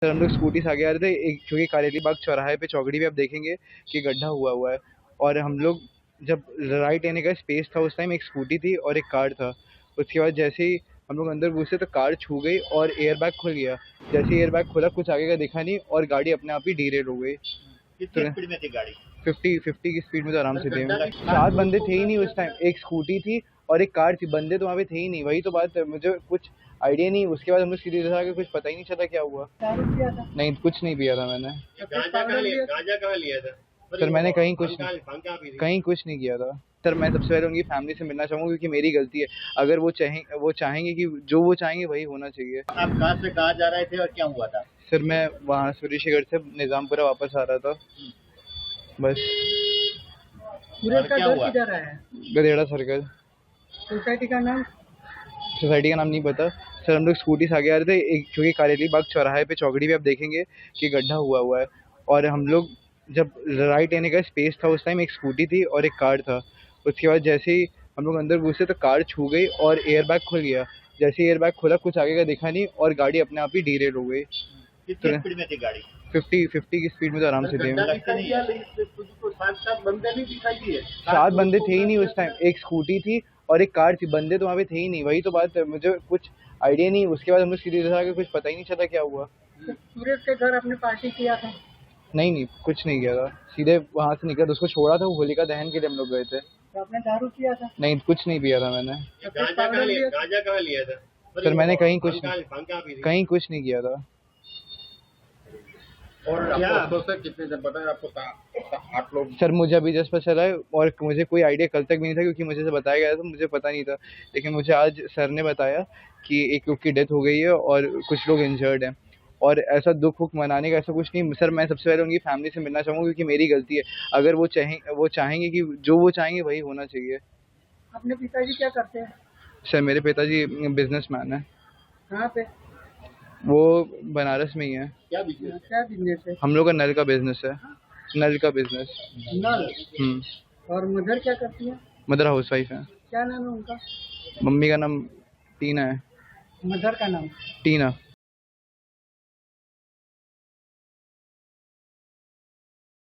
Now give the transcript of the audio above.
Sir हम लोग scooty से आगे आ रहे थे, एक क्योंकि कारेली बाग चौराहे पे चौकड़ी पे आप देखेंगे कि गड्ढा हुआ हुआ है। और हम लोग जब राइट लेने का स्पेस था, उस टाइम एक स्कूटी थी और एक कार था। उसके बाद जैसे ही हम लोग अंदर घुसे तो कार छू गई और एयर बैग खुल गया। जैसे ही एयर बैग खुला, कुछ आगे का दिखा नहीं और गाड़ी अपने आप ही डीरेल हो गई। कितनी स्पीड में थी गाड़ी? 50 की स्पीड में तो आराम से थे। 7 बंदे थे ही नहीं उस टाइम, एक स्कूटी थी और एक कार थी। बंदे तो वहाँ पे थे ही नहीं, वही तो बात है, मुझे कुछ आइडिया नहीं। उसके बाद हम लोग सीधे था कि कुछ पता ही नहीं चला क्या हुआ। दारू पिया था? नहीं, कुछ नहीं पिया था मैंने। गांजा कहाँ लिया था? सर मैंने कहीं कुछ नहीं किया था। सर मैं सबसे पहले उनकी फैमिली से मिलना चाहूँगा, क्योंकि मेरी गलती है। अगर वो चाहेंगे कि जो वो चाहेंगे वही होना चाहिए। आप कहाँ से कहाँ जा रहे थे और क्या हुआ था? सर मैं वहाँ ऋषिगढ़ से निज़ामपुरा वापस आ रहा था, बस। सूरज का घर किधर है? गधेड़ा सर्कल। सोसाइटी का नाम? सोसाइटी का नाम नहीं पता। सर हम लोग स्कूटी से आगे आ रहे थे, एक क्योंकि कारेली बाग चौराहे पे चौकड़ी पे आप देखेंगे कि गड्ढा हुआ हुआ है। और हम लोग जब राइट लेने का स्पेस था, उस टाइम एक स्कूटी थी और एक कार था। उसके बाद जैसे ही हम लोग अंदर घुसे तो कार छू गई और एयर बैग खुल गया। जैसे ही एयर बैग खुला, कुछ आगे का दिखा नहीं और गाड़ी अपने आप ही डीरेल हो गई। कितनी स्पीड में थी गाड़ी? 50 की स्पीड में तो आराम से थे। सात बंदे नहीं दिखाई दिए? 7 बंदे थे ही नहीं उस टाइम, एक स्कूटी थी और एक कार थी। बंदे तो वहाँ पे थे ही नहीं, वही तो बात है, मुझे कुछ आइडिया नहीं। उसके बाद हम लोग सीधे था कि कुछ पता ही नहीं चला क्या हुआ। सूरज के घर आपने पार्टी किया था? नहीं, कुछ नहीं किया था। सीधे वहाँ से निकला, उसको छोड़ा था, वो होलिका दहन के लिए हम लोग गए थे। तो आपने दारू पिया था? नहीं, कुछ नहीं पिया था मैंने। गांजा कहाँ लिया था? सर मैंने कहीं कुछ नहीं किया था। और क्या से कितने जन पता है आपको? 8 लोग। सर मुझे अभी जस्ट पता चला है और मुझे कोई आइडिया कल तक भी नहीं था, क्योंकि मुझे से बताया गया था, मुझे पता नहीं था। लेकिन मुझे आज सर ने बताया कि एक लोग की डेथ हो गई है और कुछ लोग इंजर्ड हैं। और ऐसा दुख मनाने का ऐसा कुछ नहीं। सर मैं सबसे पहले उनकी फैमिली से मिलना चाहूँगा, क्योंकि मेरी गलती है। अगर वो चाहेंगे कि जो वो चाहेंगे वही होना चाहिए। अपने पिताजी क्या करते हैं? सर मेरे पिताजी बिजनेसमैन है। कहाँ पे? वो बनारस में ही है। क्या बिजनेस है? हम लोग का नल का बिजनेस है। नल का बिजनेस। नल? और मदर क्या करती है? मदर हाउस वाइफ है। क्या नाम है उनका? मम्मी का नाम टीना है। मदर का नाम? टीना।